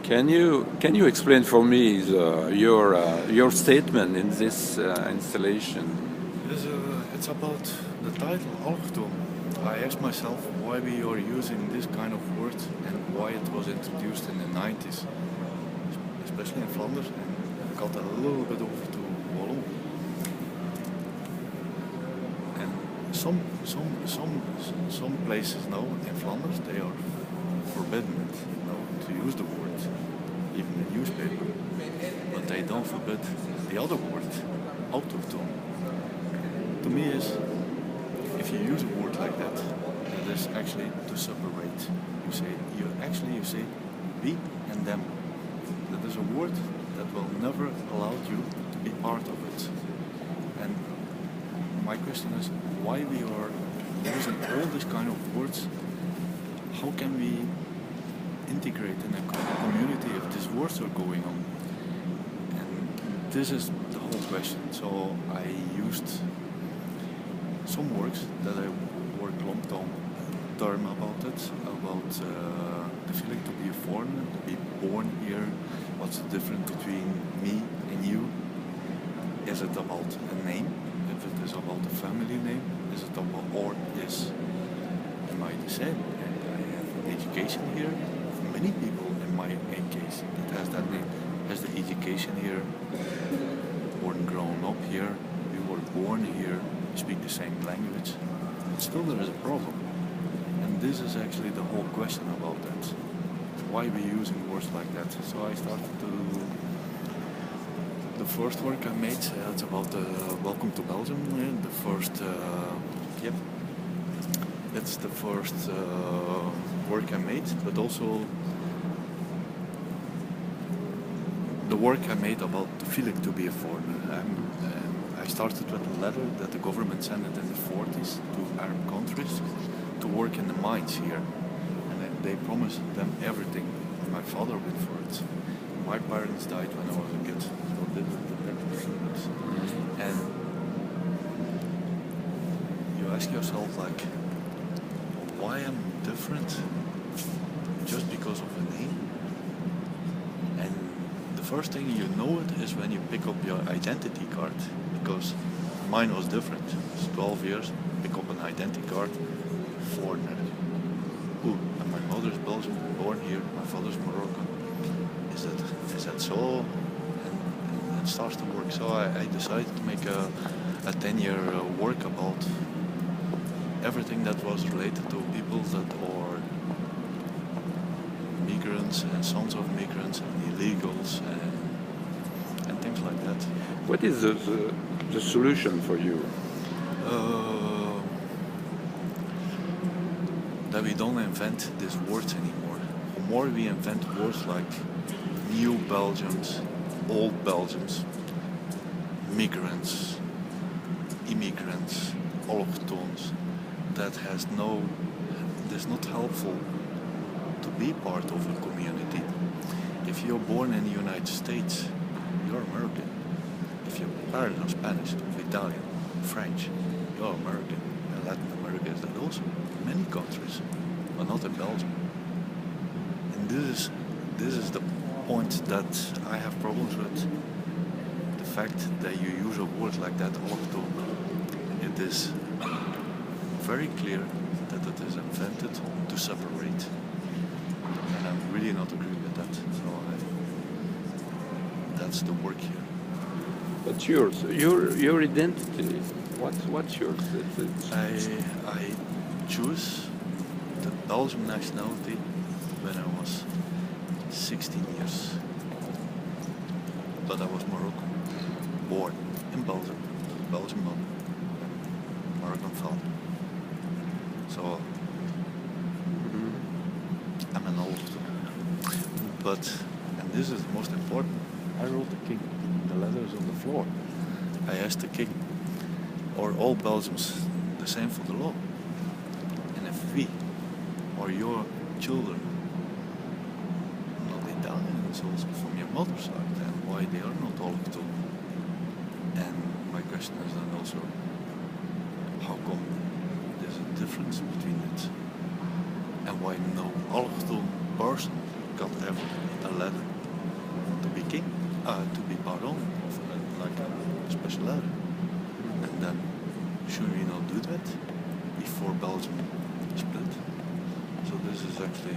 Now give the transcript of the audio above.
Can you explain for me your statement in this installation? It's about the title Allochtoon. I asked myself why we are using this kind of word and why it was introduced in the 90s, especially in Flanders, and got a little bit over to Holland. And some places now in Flanders they are forbidden it now to use the word, even in newspaper, but they don't forbid the other word, Allochtoon. To me is, if you use a word like that, it is actually to separate. You say we and them. That is a word that will never allow you to be part of it. And my question is, why we are using all these kind of words? How can we integrate in a community if these words are going on? And this is the whole question. So I used some words that I worked long term about it, about the feeling to be a foreigner, to be born here, what's the difference between me and you? Is it about a name? If it is about a family name, is it about, or am I the same? And I have education here. Many people in my case that has that name, has the education here, born and grown up here, we were born here, we speak the same language, but still there is a problem. And this is actually the whole question about that. Why we using words like that? So I started to the first work I made, it's about Welcome to Belgium. The first, it's the first work I made, but also the work I made about the feeling to be a foreigner. I started with a letter that the government sent in the 40s to Arab countries to work in the mines here, and they promised them everything. My father went for it. My parents died when I was a kid, so this is the difference. And you ask yourself, like, why am I different just because of a name? And the first thing you know it is when you pick up your identity card, because mine was different. It's 12 years, pick up an identity card, foreigner. Ooh, and my mother's Belgian, born here, my father's Moroccan. Is that so? And it starts to work. So I decided to make a 10-year work about everything that was related to people that are migrants and sons of migrants and illegals and things like that. What is the solution for you? That we don't invent these words anymore. The more we invent words like new Belgians, old Belgians, migrants, immigrants, Allochtoons, that is not helpful to be part of a community. If you're born in the United States, you're American. If your parents are Spanish, Italian, French, you're American. And Latin America is that also. Many countries, but not in Belgium. And this is the point that I have problems with. The fact that you use a word like that, Allochtoon, it is very clear that it is invented to separate. And I'm really not agreeing with that. So that's the work here. But your identity, what's yours? I choose the Belgian nationality when I was 16 years. But I was Moroccan, born in Belgium, Belgian mom, Moroccan father. So I'm an Allochtoon. But, and this is the most important, I wrote the king, the letters on the floor. I asked the king, are all Belgians the same for the law? And if we, or your children, not Italians, also from your mother's side, then why they are not Allochtoon? And my question is then also, how come there's a difference between it? And why no Allochtoon person got ever a letter to be king, to be baron, of like a special letter. And then, should we not do that before Belgium split? So this is actually